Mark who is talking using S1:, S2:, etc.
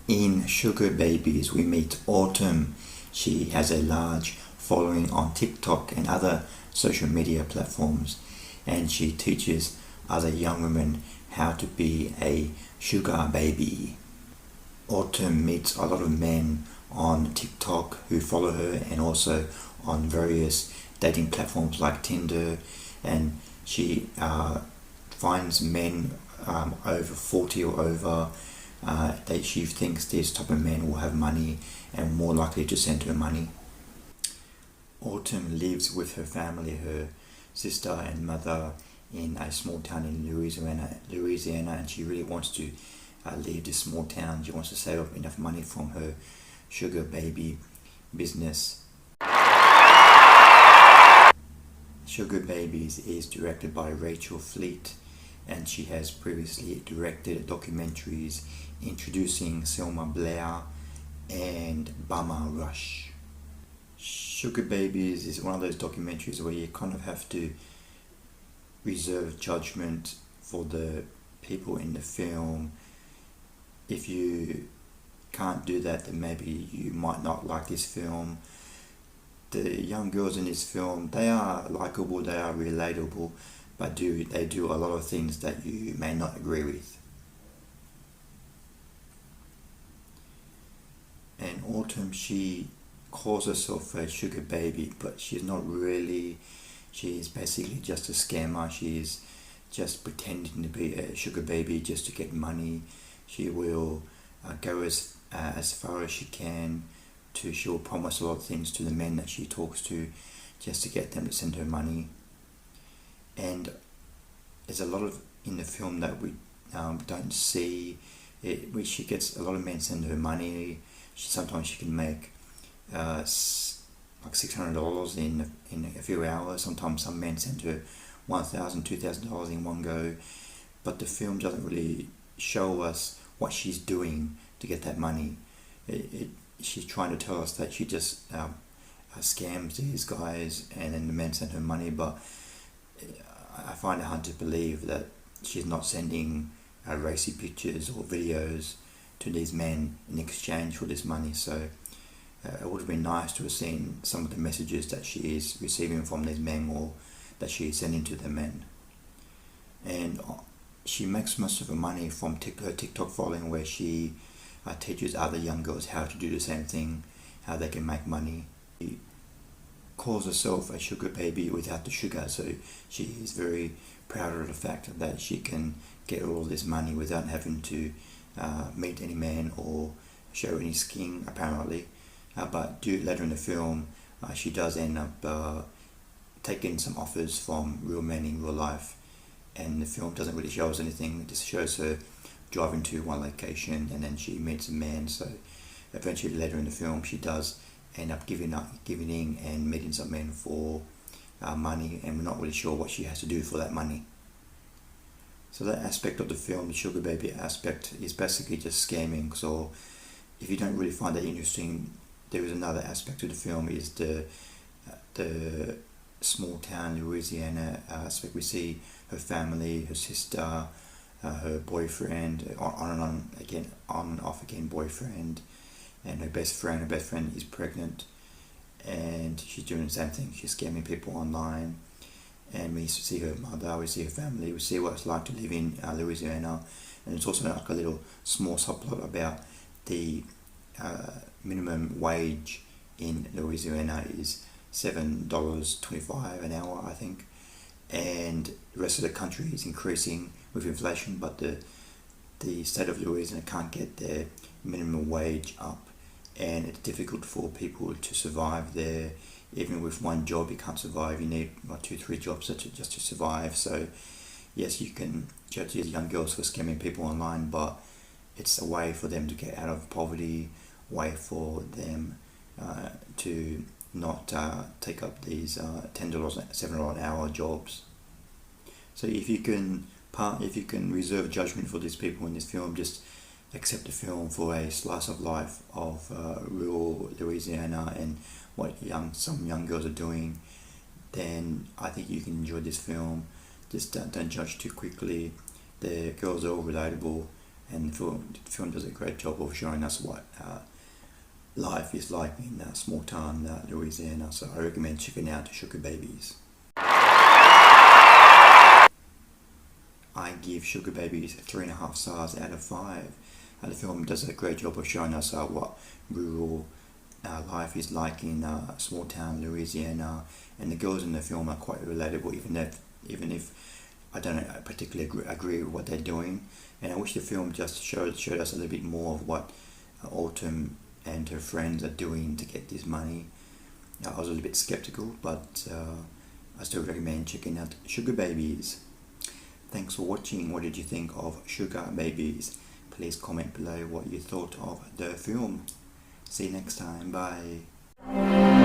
S1: In Sugar Babies, we meet Autumn. She has a large following on TikTok and other social media platforms, and she teaches other young women how to be a sugar baby. Autumn meets a lot of men on TikTok who follow her and also on various dating platforms like Tinder, and she finds men over 40 or over that she thinks these type of men will have money and more likely to send her money. Autumn lives with her family, her sister and mother, in a small town in Louisiana, and she really wants to leave this small town. She wants to save up enough money from her sugar baby business. Sugar Babies is directed by Rachel Fleet, and she has previously directed documentaries introducing Selma Blair and Bama Rush. Sugar Babies is one of those documentaries where you kind of have to reserve judgment for the people in the film. If you can't do that, then maybe you might not like this film. The young girls in this film, they are likable, they are relatable, but they do a lot of things that you may not agree with. And Autumn, she calls herself a sugar baby, but she's not really. She's basically just a scammer. She's just pretending to be a sugar baby just to get money. She will go as far as she can. She will promise a lot of things to the men that she talks to just to get them to send her money. And there's a lot of in the film that we don't see. She gets a lot of men send her money. Sometimes she can make like $600 in a few hours. Sometimes some men send her $1,000, $2,000 in one go. But the film doesn't really show us what she's doing to get that money. She's trying to tell us that she just scams these guys and then the men send her money, but I find it hard to believe that she's not sending racy pictures or videos to these men in exchange for this money. So it would have been nice to have seen some of the messages that she is receiving from these men or that she is sending to the men. And she makes most of her money from her TikTok following, where she teaches other young girls how to do the same thing, how they can make money. She calls herself a sugar baby without the sugar, so she is very proud of the fact that she can get all this money without having to meet any man or show any skin, apparently. But later in the film, she does end up taking some offers from real men in real life, and the film doesn't really show us anything. It just shows her driving to one location and then she meets a man. So eventually later in the film she does end up giving in and meeting some men for money, and we're not really sure what she has to do for that money. So that aspect of the film, the sugar baby aspect, is basically just scamming. So if you don't really find that interesting, there is another aspect of the film, is the small town Louisiana aspect. We see her family, her sister, her boyfriend, on and off again boyfriend, and her best friend. Her best friend is pregnant, and she's doing the same thing. She's scamming people online. And we see her mother, we see her family, we see what it's like to live in Louisiana. And it's also like a little small subplot about the minimum wage in Louisiana is $7.25 an hour, I think. And the rest of the country is increasing with inflation, but the state of Louisiana can't get their minimum wage up, and it's difficult for people to survive there. Even with one job you can't survive. You need 2-3 jobs just to survive. So yes, you can judge these young girls for scamming people online, but it's a way for them to get out of poverty, a way for them to not take up these $10, $7 an hour jobs. So if you can reserve judgment for these people in this film, just accept the film for a slice of life of rural Louisiana and what some young girls are doing, then I think you can enjoy this film. Just don't judge too quickly. The girls are all relatable. and the film does a great job of showing us what life is like in small town Louisiana. So I recommend checking out Sugar Babies. I give Sugar Babies 3.5 stars out of 5. The film does a great job of showing us what rural life is like in small town Louisiana, and the girls in the film are quite relatable, even if I don't particularly agree with what they're doing. And I wish the film just showed us a little bit more of what Autumn and her friends are doing to get this money. I was a little bit skeptical, but I still recommend checking out Sugar Babies. Thanks for watching. What did you think of Sugar Babies? Please comment below what you thought of the film. See you next time. Bye.